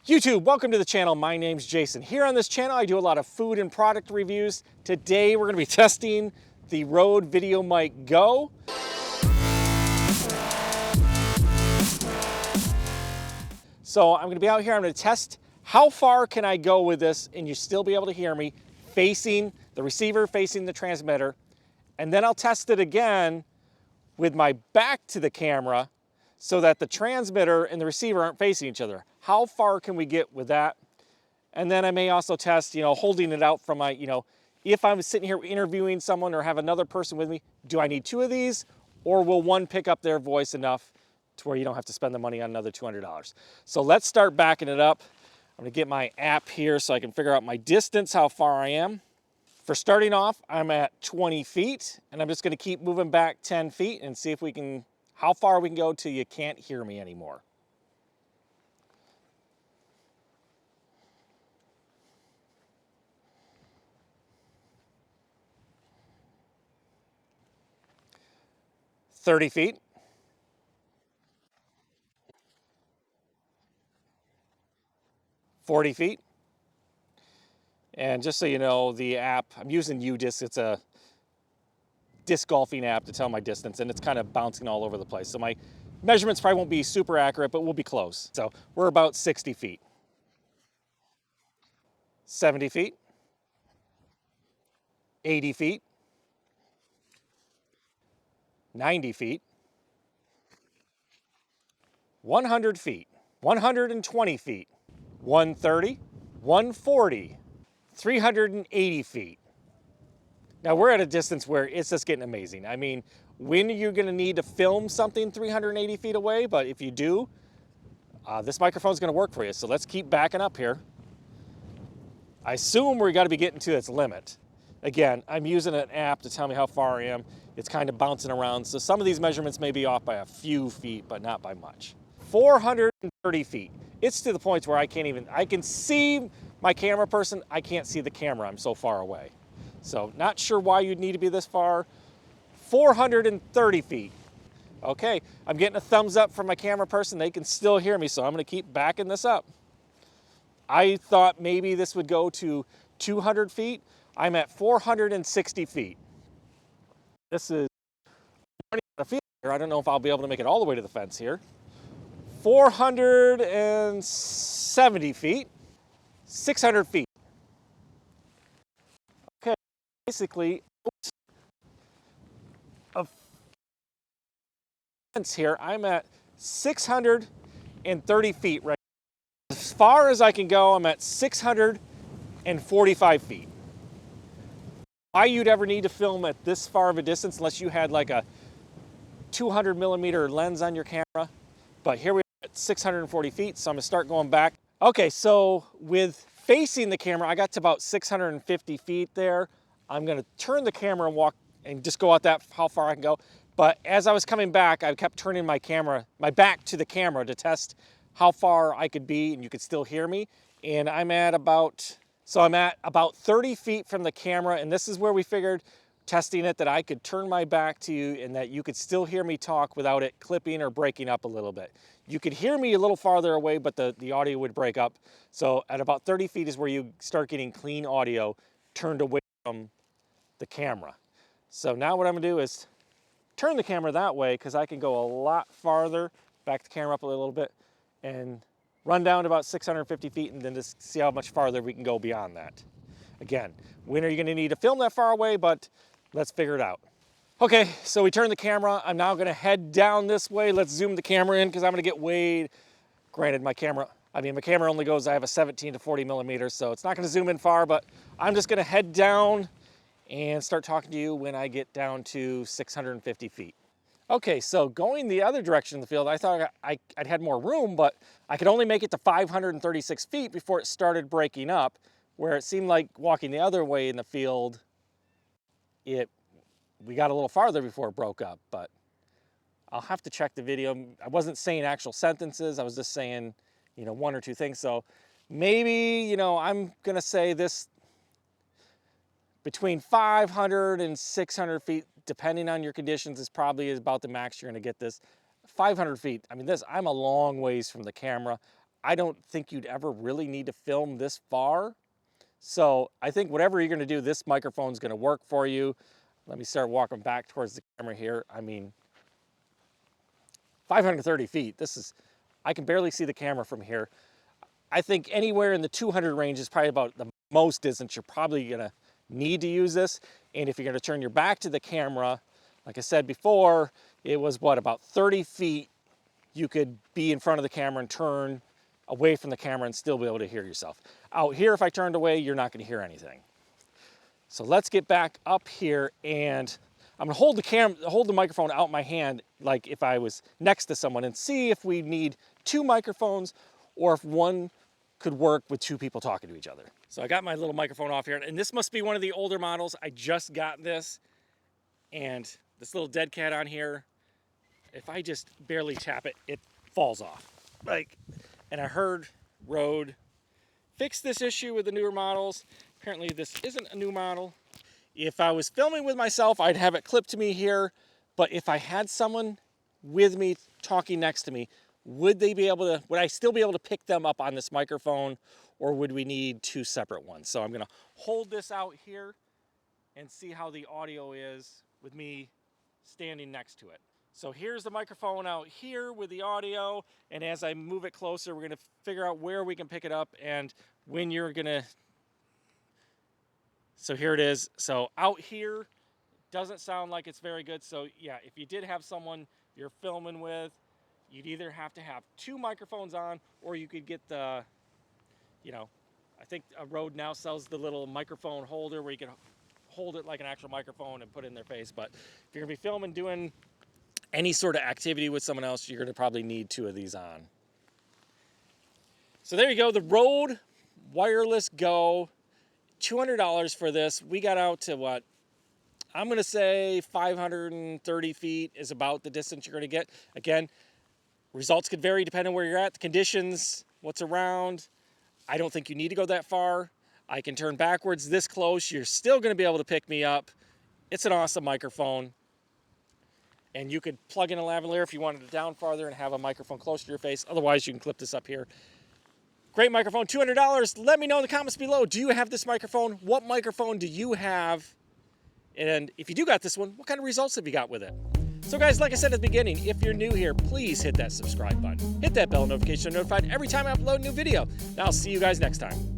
YouTube, welcome to the channel. My name's Jason. Here on this channel, I do a lot of food and product reviews. Today, we're gonna be testing the Rode VideoMic Go. So I'm gonna be out here, I'm gonna test how far can I go with this and you still be able to hear me facing the receiver, facing the transmitter. And then I'll test it again with my back to the camera so that the transmitter and the receiver aren't facing each other. How far can we get with that? And then I may also test, holding it out from my, if I'm sitting here interviewing someone or have another person with me, do I need two of these? Or will one pick up their voice enough to where you don't have to spend the money on another $200? So let's start backing it up. I'm gonna get my app here so I can figure out my distance, how far I am. For starting off, I'm at 20 feet, and I'm just gonna keep moving back 10 feet and see if we can, how far we can go till you can't hear me anymore. "30 feet, 40 feet. And just so you know, the app, I'm using UDisc. It's a disc golfing app to tell my distance, and it's kind of bouncing all over the place. So my measurements probably won't be super accurate, but we'll be close. So we're about 60 feet. 70 feet, 80 feet, 90 feet, 100 feet, 120 feet, 130, 140, 380 feet. Now we're at a distance where it's just getting amazing. I mean, when are you gonna need to film something 380 feet away? But if you do, this microphone's gonna work for you. So let's keep backing up here. I assume we gotta be getting to its limit. Again, I'm using an app to tell me how far I am. It's kind of bouncing around. So some of these measurements may be off by a few feet, but not by much. 430 feet. It's to the point where I can see my camera person, I can't see the camera, I'm so far away. So not sure why you'd need to be this far. 430 feet. Okay, I'm getting a thumbs up from my camera person. They can still hear me, so I'm gonna keep backing this up. I thought maybe this would go to 200 feet. I'm at 460 feet. This is running out of field here. I don't know if I'll be able to make it all the way to the fence here. 470 feet, 600 feet. Okay, basically, a fence here. I'm at 630 feet right now. As far as I can go, I'm at 645 feet. Why you'd ever need to film at this far of a distance unless you had like a 200 millimeter lens on your camera. But here we are at 640 feet, so I'm gonna start going back. Okay, so with facing the camera, I got to about 650 feet there. I'm gonna turn the camera and walk and just go out that, how far I can go. But as I was coming back, I kept turning my back to the camera to test how far I could be and you could still hear me. And I'm at about 30 feet from the camera, and this is where we figured, testing it, that I could turn my back to you and that you could still hear me talk without it clipping or breaking up a little bit. You could hear me a little farther away, but the audio would break up. So at about 30 feet is where you start getting clean audio turned away from the camera. So now what I'm gonna do is turn the camera that way because I can go a lot farther, back the camera up a little bit, and run down to about 650 feet and then just see how much farther we can go beyond that. Again, when are you gonna need to film that far away, but let's figure it out. Okay, so we turn the camera. I'm now gonna head down this way. Let's zoom the camera in because I'm gonna get granted my camera only goes, I have a 17 to 40 millimeters, so it's not gonna zoom in far, but I'm just gonna head down and start talking to you when I get down to 650 feet. Okay, so going the other direction in the field, I thought I'd had more room, but I could only make it to 536 feet before it started breaking up, where it seemed like walking the other way in the field, we got a little farther before it broke up, but I'll have to check the video. I wasn't saying actual sentences, I was just saying, one or two things. So maybe, I'm gonna say this between 500 and 600 feet, depending on your conditions, is probably about the max you're gonna get this. 500 feet, I'm a long ways from the camera. I don't think you'd ever really need to film this far. So I think whatever you're gonna do, this microphone's gonna work for you. Let me start walking back towards the camera here. I mean, 530 feet, I can barely see the camera from here. I think anywhere in the 200 range is probably about the most distance you're probably gonna need to use this. And if you're gonna turn your back to the camera, like I said before, it was what, about 30 feet you could be in front of the camera and turn away from the camera and still be able to hear yourself. Out here, if I turned away, you're not gonna hear anything. So let's get back up here, and I'm gonna hold the microphone out in my hand like if I was next to someone, and see if we need two microphones or if one could work with two people talking to each other. So I got my little microphone off here, and this must be one of the older models. I just got this, and this little dead cat on here, if I just barely tap it, it falls off. And I heard Rode fix this issue with the newer models. Apparently this isn't a new model. If I was filming with myself, I'd have it clipped to me here, but if I had someone with me talking next to me, would I still be able to pick them up on this microphone, or would we need two separate ones? So I'm gonna hold this out here and see how the audio is with me standing next to it. So here's the microphone out here with the audio, and as I move it closer, we're gonna figure out where we can pick it up and when you're gonna. So here it is. So out here, doesn't sound like it's very good. So yeah, if you did have someone you're filming with, you'd either have to have two microphones on, or you could get the, I think a Rode now sells the little microphone holder where you can hold it like an actual microphone and put it in their face. But if you're gonna be filming, doing any sort of activity with someone else, you're gonna probably need two of these on. So there you go, the Rode Wireless Go, $200 for this. We got out to what? I'm gonna say 530 feet is about the distance you're gonna get. Again, results could vary depending on where you're at, the conditions, what's around. I don't think you need to go that far. I can turn backwards this close. You're still gonna be able to pick me up. It's an awesome microphone. And you could plug in a lavalier if you wanted it down farther and have a microphone closer to your face. Otherwise, you can clip this up here. Great microphone, $200. Let me know in the comments below. Do you have this microphone? What microphone do you have? And if you do got this one, what kind of results have you got with it? So guys, like I said at the beginning, if you're new here, please hit that subscribe button. Hit that bell notification so you're notified every time I upload a new video. And I'll see you guys next time.